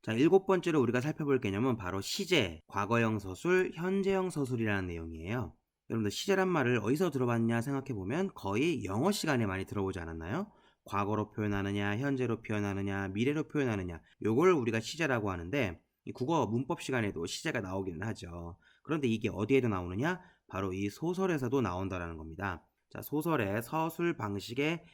자, 일곱 번째로 우리가 살펴볼 개념은 바로 시제, 과거형 서술, 현재형 서술이라는 내용이에요. 여러분들 시제란 말을 어디서 들어봤냐 생각해보면 거의 영어 시간에 많이 들어보지 않았나요? 과거로 표현하느냐, 현재로 표현하느냐, 미래로 표현하느냐, 요걸 우리가 시제라고 하는데 이 국어 문법 시간에도 시제가 나오기는 하죠. 그런데 이게 어디에도 나오느냐? 바로 이 소설에서도 나온다라는 겁니다. 자, 소설의 서술 방식의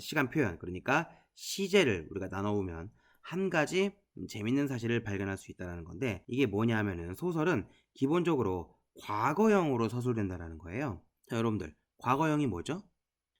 시간 표현, 그러니까 시제를 우리가 나눠보면 한 가지 재밌는 사실을 발견할 수 있다는 건데, 이게 뭐냐 하면은 소설은 기본적으로 과거형으로 서술된다는 거예요. 자, 여러분들, 과거형이 뭐죠?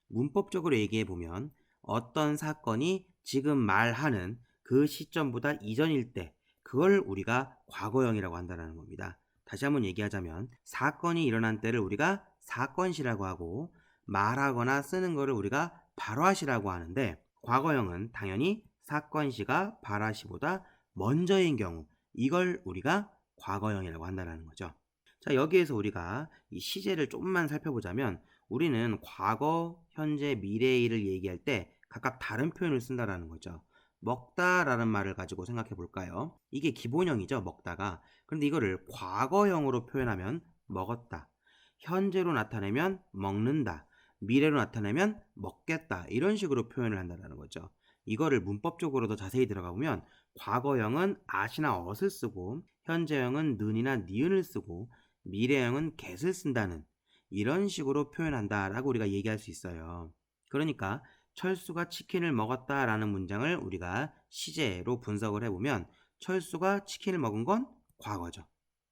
문법적으로 얘기해 보면 어떤 사건이 지금 말하는 그 시점보다 이전일 때, 그걸 우리가 과거형이라고 한다는 겁니다. 다시 한번 얘기하자면 사건이 일어난 때를 우리가 사건시라고 하고, 말하거나 쓰는 거를 우리가 발화시라고 하는데, 과거형은 당연히 사건시가 발화시보다 먼저인 경우, 이걸 우리가 과거형이라고 한다는 거죠. 자, 여기에서 우리가 이 시제를 조금만 살펴보자면 우리는 과거, 현재, 미래일을 얘기할 때 각각 다른 표현을 쓴다라는 거죠. 먹다라는 말을 가지고 생각해 볼까요? 이게 기본형이죠, 먹다가. 그런데 이거를 과거형으로 표현하면 먹었다. 현재로 나타내면 먹는다. 미래로 나타내면 먹겠다. 이런 식으로 표현을 한다는 거죠. 이거를 문법적으로 더 자세히 들어가 보면 과거형은 at이나 ot을 쓰고, 현재형은 는이나 니은을 쓰고, 미래형은 get을 쓴다는 이런 식으로 표현한다라고 우리가 얘기할 수 있어요. 그러니까 철수가 치킨을 먹었다라는 문장을 우리가 시제로 분석을 해보면 철수가 치킨을 먹은 건 과거죠.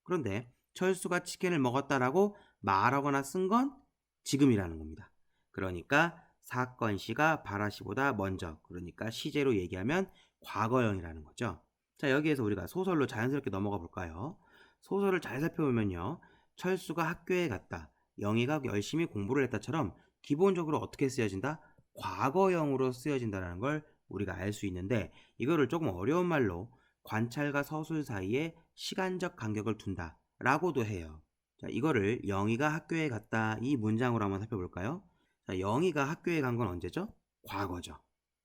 그런데 철수가 치킨을 먹었다라고 말하거나 쓴 건 지금이라는 겁니다. 그러니까 사건시가 발화시보다 먼저, 그러니까 시제로 얘기하면 과거형이라는 거죠. 자, 여기에서 우리가 소설로 자연스럽게 넘어가 볼까요? 소설을 잘 살펴보면요, 철수가 학교에 갔다, 영희가 열심히 공부를 했다처럼 기본적으로 어떻게 쓰여진다? 과거형으로 쓰여진다는 걸 우리가 알 수 있는데, 이거를 조금 어려운 말로 관찰과 서술 사이에 시간적 간격을 둔다 라고도 해요. 자, 이거를 영희가 학교에 갔다 이 문장으로 한번 살펴볼까요? 자, 영희가 학교에 간 건 언제죠? 과거죠.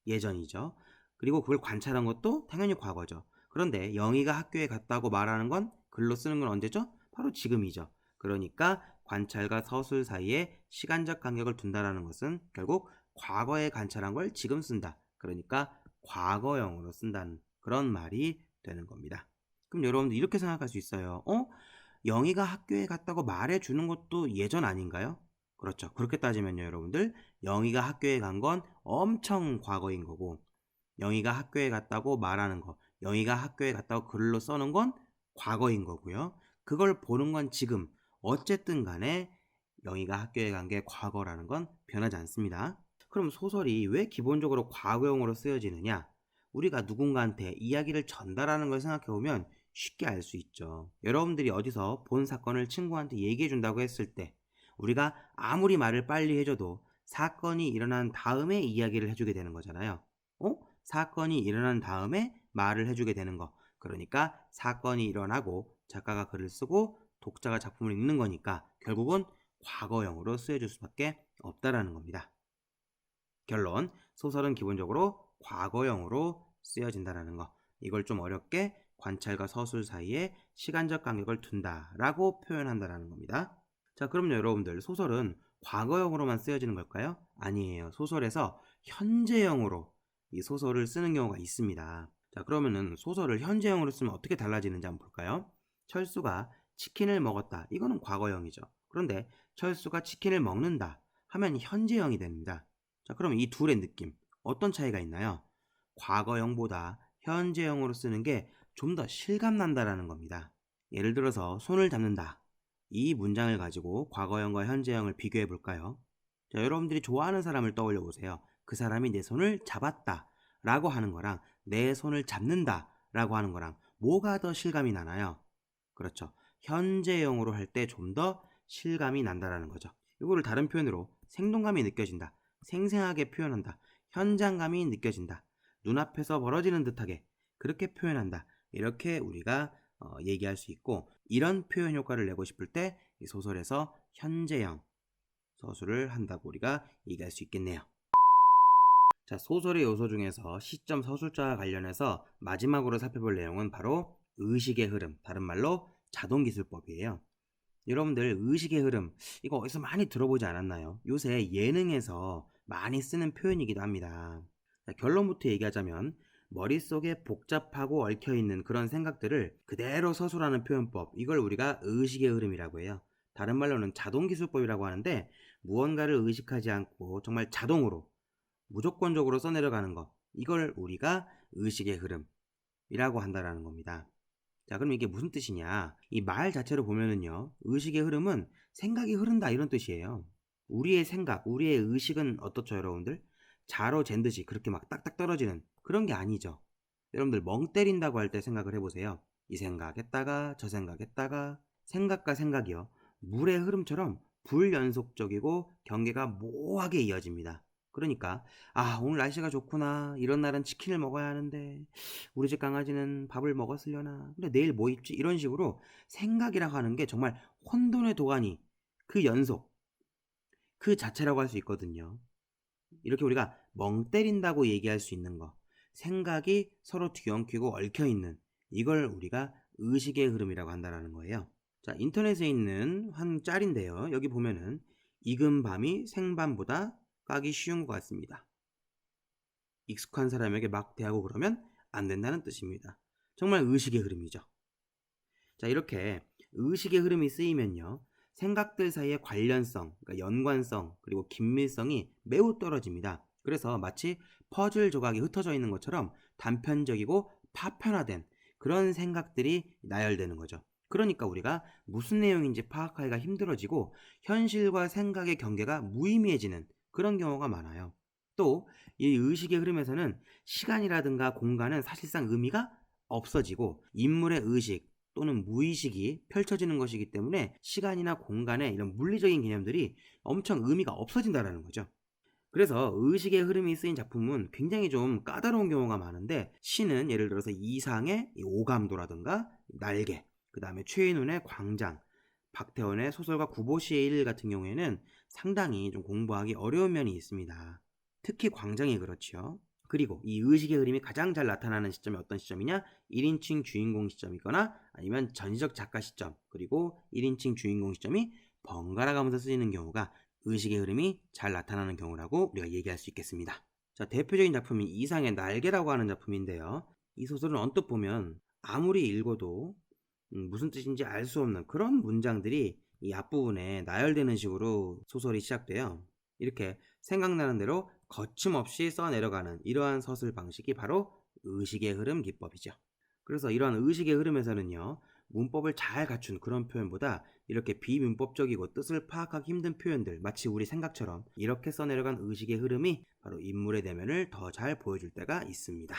예전이죠. 그리고 그걸 관찰한 것도 당연히 과거죠. 그런데 영희가 학교에 갔다고 말하는 건, 글로 쓰는 건 언제죠? 바로 지금이죠. 그러니까 관찰과 서술 사이에 시간적 간격을 둔다라는 것은 결국 과거에 관찰한 걸 지금 쓴다. 그러니까 과거형으로 쓴다는 그런 말이 되는 겁니다. 그럼 여러분들 이렇게 생각할 수 있어요. 영희가 학교에 갔다고 말해주는 것도 예전 아닌가요? 그렇죠. 그렇게 따지면요, 여러분들, 영희가 학교에 간 건 엄청 과거인 거고, 영희가 학교에 갔다고 말하는 거, 영희가 학교에 갔다고 글로 써는 건 과거인 거고요. 그걸 보는 건 지금. 어쨌든 간에 영희가 학교에 간 게 과거라는 건 변하지 않습니다. 그럼 소설이 왜 기본적으로 과거형으로 쓰여지느냐? 우리가 누군가한테 이야기를 전달하는 걸 생각해보면 쉽게 알 수 있죠. 여러분들이 어디서 본 사건을 친구한테 얘기해 준다고 했을 때 우리가 아무리 말을 빨리 해줘도 사건이 일어난 다음에 이야기를 해주게 되는 거잖아요. 사건이 일어난 다음에 말을 해주게 되는 거. 그러니까 사건이 일어나고 작가가 글을 쓰고 독자가 작품을 읽는 거니까 결국은 과거형으로 쓰여질 수밖에 없다라는 겁니다. 결론, 소설은 기본적으로 과거형으로 쓰여진다는 거. 이걸 좀 어렵게 관찰과 서술 사이에 시간적 간격을 둔다라고 표현한다는 겁니다. 자, 그럼요, 여러분들, 소설은 과거형으로만 쓰여지는 걸까요? 아니에요. 소설에서 현재형으로 이 소설을 쓰는 경우가 있습니다. 자, 그러면은 소설을 현재형으로 쓰면 어떻게 달라지는지 한번 볼까요? 철수가 치킨을 먹었다. 이거는 과거형이죠. 그런데 철수가 치킨을 먹는다 하면 현재형이 됩니다. 자, 그럼 이 둘의 느낌, 어떤 차이가 있나요? 과거형보다 현재형으로 쓰는 게 좀 더 실감난다라는 겁니다. 예를 들어서 손을 잡는다. 이 문장을 가지고 과거형과 현재형을 비교해 볼까요? 자, 여러분들이 좋아하는 사람을 떠올려 보세요. 그 사람이 내 손을 잡았다 라고 하는 거랑 내 손을 잡는다 라고 하는 거랑 뭐가 더 실감이 나나요? 그렇죠. 현재형으로 할 때 좀 더 실감이 난다라는 거죠. 이거를 다른 표현으로 생동감이 느껴진다, 생생하게 표현한다, 현장감이 느껴진다, 눈앞에서 벌어지는 듯하게 그렇게 표현한다, 이렇게 우리가 얘기할 수 있고, 이런 표현 효과를 내고 싶을 때 이 소설에서 현재형 서술을 한다고 우리가 얘기할 수 있겠네요. 자, 소설의 요소 중에서 시점 서술자와 관련해서 마지막으로 살펴볼 내용은 바로 의식의 흐름, 다른 말로 자동기술법이에요. 여러분들 의식의 흐름, 이거 어디서 많이 들어보지 않았나요? 요새 예능에서 많이 쓰는 표현이기도 합니다. 자, 결론부터 얘기하자면 머릿속에 복잡하고 얽혀있는 그런 생각들을 그대로 서술하는 표현법, 이걸 우리가 의식의 흐름이라고 해요. 다른 말로는 자동기술법이라고 하는데, 무언가를 의식하지 않고 정말 자동으로 무조건적으로 써내려가는 것, 이걸 우리가 의식의 흐름이라고 한다라는 겁니다. 자, 그럼 이게 무슨 뜻이냐? 이 말 자체로 보면은요, 의식의 흐름은 생각이 흐른다 이런 뜻이에요. 우리의 생각, 우리의 의식은 어떻죠, 여러분들? 자로 잰 듯이 그렇게 막 딱딱 떨어지는 그런 게 아니죠. 여러분들 멍 때린다고 할 때 생각을 해보세요. 이 생각했다가 저 생각했다가, 생각과 생각이요, 물의 흐름처럼 불연속적이고 경계가 모호하게 이어집니다. 그러니까 오늘 날씨가 좋구나, 이런 날은 치킨을 먹어야 하는데 우리 집 강아지는 밥을 먹었으려나, 근데 내일 뭐 입지, 이런 식으로 생각이라고 하는 게 정말 혼돈의 도가니, 그 연속 그 자체라고 할 수 있거든요. 이렇게 우리가 멍 때린다고 얘기할 수 있는 거, 생각이 서로 뒤엉키고 얽혀있는, 이걸 우리가 의식의 흐름이라고 한다는 거예요. 자, 인터넷에 있는 한 짤인데요, 여기 보면은 익은 밤이 생밤보다 까기 쉬운 것 같습니다. 익숙한 사람에게 막 대하고 그러면 안 된다는 뜻입니다. 정말 의식의 흐름이죠. 자, 이렇게 의식의 흐름이 쓰이면요, 생각들 사이의 관련성, 그러니까 연관성, 그리고 긴밀성이 매우 떨어집니다. 그래서 마치 퍼즐 조각이 흩어져 있는 것처럼 단편적이고 파편화된 그런 생각들이 나열되는 거죠. 그러니까 우리가 무슨 내용인지 파악하기가 힘들어지고 현실과 생각의 경계가 무의미해지는 그런 경우가 많아요. 또 이 의식의 흐름에서는 시간이라든가 공간은 사실상 의미가 없어지고 인물의 의식 또는 무의식이 펼쳐지는 것이기 때문에 시간이나 공간의 이런 물리적인 개념들이 엄청 의미가 없어진다는 거죠. 그래서 의식의 흐름이 쓰인 작품은 굉장히 좀 까다로운 경우가 많은데, 시는 예를 들어서 이상의 오감도라든가 날개, 그 다음에 최인훈의 광장, 박태원의 소설가 구보시의 일 같은 경우에는 상당히 좀 공부하기 어려운 면이 있습니다. 특히 광장이 그렇죠. 그리고 이 의식의 흐름이 가장 잘 나타나는 시점이 어떤 시점이냐? 1인칭 주인공 시점이거나 아니면 전시적 작가 시점, 그리고 1인칭 주인공 시점이 번갈아 가면서 쓰이는 경우가 의식의 흐름이 잘 나타나는 경우라고 우리가 얘기할 수 있겠습니다. 자, 대표적인 작품이 이상의 날개라고 하는 작품인데요, 이 소설은 언뜻 보면 아무리 읽어도 무슨 뜻인지 알 수 없는 그런 문장들이 이 앞부분에 나열되는 식으로 소설이 시작돼요. 이렇게 생각나는 대로 거침없이 써내려가는 이러한 서술 방식이 바로 의식의 흐름 기법이죠. 그래서 이러한 의식의 흐름에서는요, 문법을 잘 갖춘 그런 표현보다 이렇게 비문법적이고 뜻을 파악하기 힘든 표현들, 마치 우리 생각처럼 이렇게 써내려간 의식의 흐름이 바로 인물의 내면을 더 잘 보여줄 때가 있습니다.